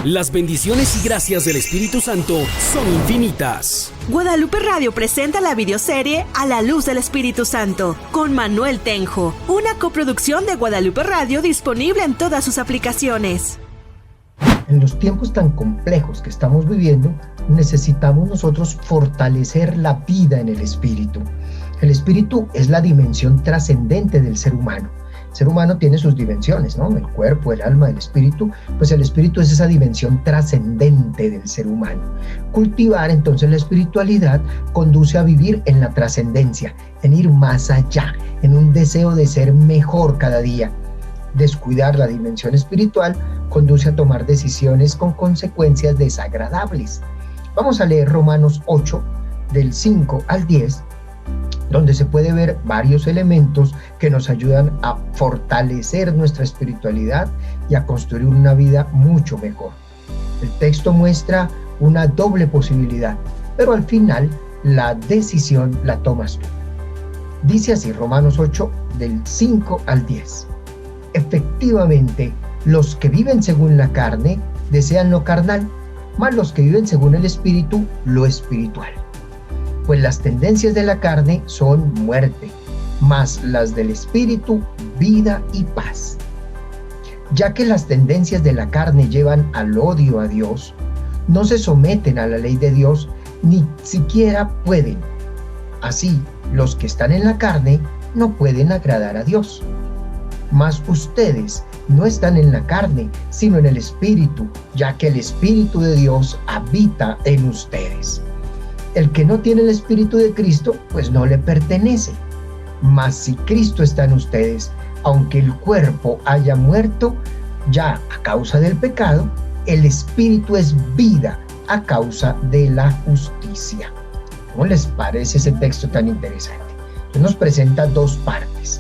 Las bendiciones y gracias del Espíritu Santo son infinitas. Guadalupe Radio presenta la videoserie A la Luz del Espíritu Santo con Manuel Tenjo, una coproducción de Guadalupe Radio disponible en todas sus aplicaciones. En los tiempos tan complejos que estamos viviendo, necesitamos nosotros fortalecer la vida en el espíritu. El espíritu es la dimensión trascendente del ser humano. El ser humano tiene sus dimensiones, ¿no? El cuerpo, el alma, el espíritu. Pues el espíritu es esa dimensión trascendente del ser humano. Cultivar entonces la espiritualidad conduce a vivir en la trascendencia, en ir más allá, en un deseo de ser mejor cada día. Descuidar la dimensión espiritual conduce a tomar decisiones con consecuencias desagradables. Vamos a leer Romanos 8, del 5 al 10, donde se puede ver varios elementos que nos ayudan a fortalecer nuestra espiritualidad y a construir una vida mucho mejor. El texto muestra una doble posibilidad, pero al final la decisión la tomas tú. Dice así Romanos 8, del 5 al 10. Efectivamente, los que viven según la carne desean lo carnal, mas los que viven según el espíritu, lo espiritual. Pues las tendencias de la carne son muerte, mas las del espíritu, vida y paz. Ya que las tendencias de la carne llevan al odio a Dios, no se someten a la ley de Dios, ni siquiera pueden. Así, los que están en la carne no pueden agradar a Dios. Mas ustedes no están en la carne, sino en el Espíritu, ya que el Espíritu de Dios habita en ustedes. El que no tiene el Espíritu de Cristo, pues no le pertenece. Mas si Cristo está en ustedes, aunque el cuerpo haya muerto ya a causa del pecado, el Espíritu es vida a causa de la justicia. ¿Cómo les parece ese texto tan interesante? Nos presenta dos partes.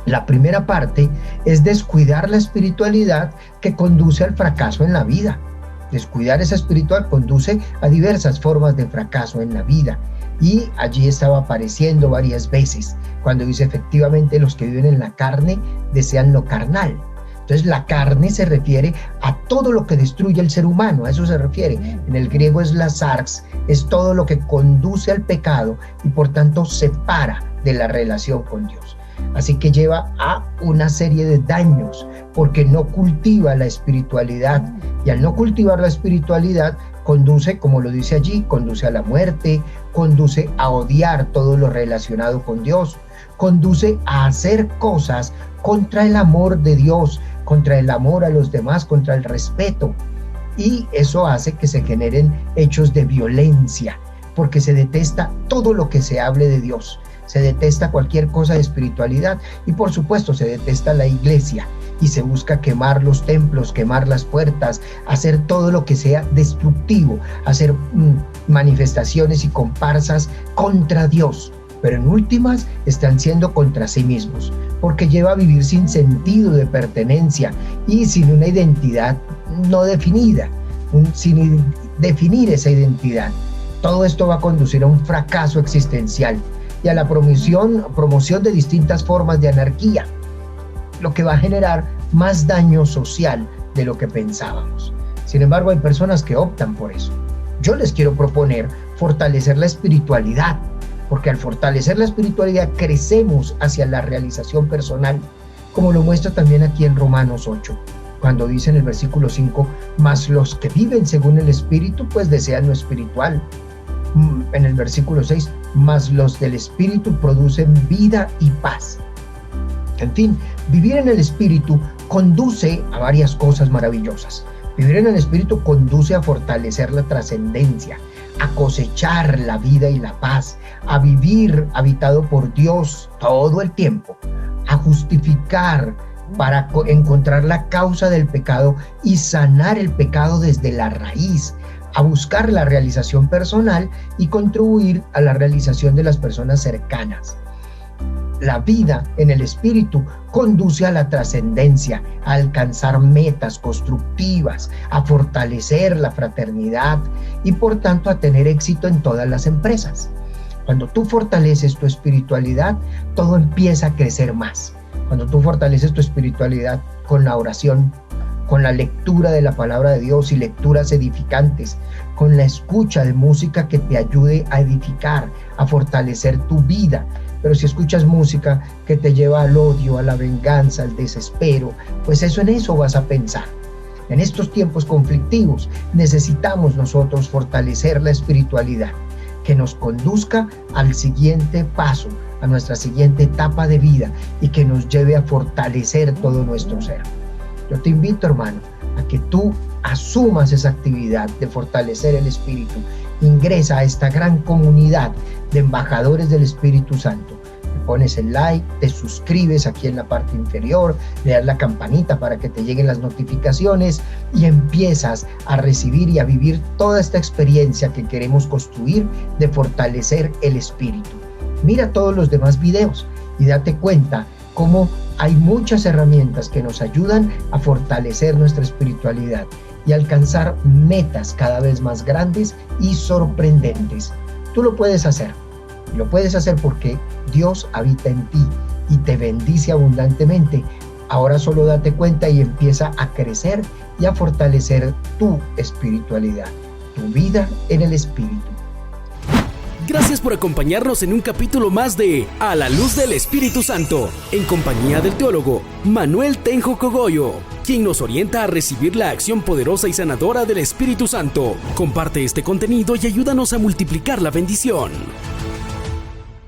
La primera parte es descuidar la espiritualidad que conduce al fracaso en la vida. Descuidar esa espiritual conduce a diversas formas de fracaso en la vida. Y allí estaba apareciendo varias veces, cuando dice efectivamente los que viven en la carne desean lo carnal. Entonces la carne se refiere a todo lo que destruye el ser humano, a eso se refiere. En el griego es la sarx, es todo lo que conduce al pecado y por tanto separa de la relación con Dios. Así que lleva a una serie de daños porque no cultiva la espiritualidad, y al no cultivar la espiritualidad conduce, como lo dice allí, conduce a la muerte, conduce a odiar todo lo relacionado con Dios, conduce a hacer cosas contra el amor de Dios, contra el amor a los demás, contra el respeto, y eso hace que se generen hechos de violencia porque se detesta todo lo que se hable de Dios. Se detesta cualquier cosa de espiritualidad y por supuesto se detesta la iglesia y se busca quemar los templos, quemar las puertas, hacer todo lo que sea destructivo, hacer manifestaciones y comparsas contra Dios. Pero en últimas están siendo contra sí mismos, porque lleva a vivir sin sentido de pertenencia y sin una identidad no definida, sin definir esa identidad. Todo esto va a conducir a un fracaso existencial y a la promoción de distintas formas de anarquía, lo que va a generar más daño social de lo que pensábamos. Sin embargo, hay personas que optan por eso. Yo les quiero proponer fortalecer la espiritualidad, porque al fortalecer la espiritualidad crecemos hacia la realización personal, como lo muestra también aquí en Romanos 8, cuando dice en el versículo 5, mas los que viven según el Espíritu, pues desean lo espiritual. En el versículo 6, mas los del Espíritu producen vida y paz. En fin, vivir en el Espíritu conduce a varias cosas maravillosas. Vivir en el Espíritu conduce a fortalecer la trascendencia, a cosechar la vida y la paz, a vivir habitado por Dios todo el tiempo, a justificar para encontrar la causa del pecado y sanar el pecado desde la raíz, a buscar la realización personal y contribuir a la realización de las personas cercanas. La vida en el Espíritu conduce a la trascendencia, a alcanzar metas constructivas, a fortalecer la fraternidad y por tanto a tener éxito en todas las empresas. Cuando tú fortaleces tu espiritualidad, todo empieza a crecer más. Cuando tú fortaleces tu espiritualidad con la oración, con la lectura de la palabra de Dios y lecturas edificantes, con la escucha de música que te ayude a edificar, a fortalecer tu vida. Pero si escuchas música que te lleva al odio, a la venganza, al desespero, pues en eso vas a pensar. En estos tiempos conflictivos necesitamos nosotros fortalecer la espiritualidad que nos conduzca al siguiente paso, a nuestra siguiente etapa de vida y que nos lleve a fortalecer todo nuestro ser. Yo te invito, hermano, a que tú asumas esa actividad de fortalecer el espíritu. Ingresa a esta gran comunidad de embajadores del Espíritu Santo. Le pones el like, te suscribes aquí en la parte inferior, le das la campanita para que te lleguen las notificaciones y empiezas a recibir y a vivir toda esta experiencia que queremos construir de fortalecer el espíritu. Mira todos los demás videos y date cuenta cómo hay muchas herramientas que nos ayudan a fortalecer nuestra espiritualidad y alcanzar metas cada vez más grandes y sorprendentes. Tú lo puedes hacer. Lo puedes hacer porque Dios habita en ti y te bendice abundantemente. Ahora solo date cuenta y empieza a crecer y a fortalecer tu espiritualidad, tu vida en el espíritu. Gracias por acompañarnos en un capítulo más de A la Luz del Espíritu Santo, en compañía del teólogo Manuel Tenjo Cogollo, quien nos orienta a recibir la acción poderosa y sanadora del Espíritu Santo. Comparte este contenido y ayúdanos a multiplicar la bendición.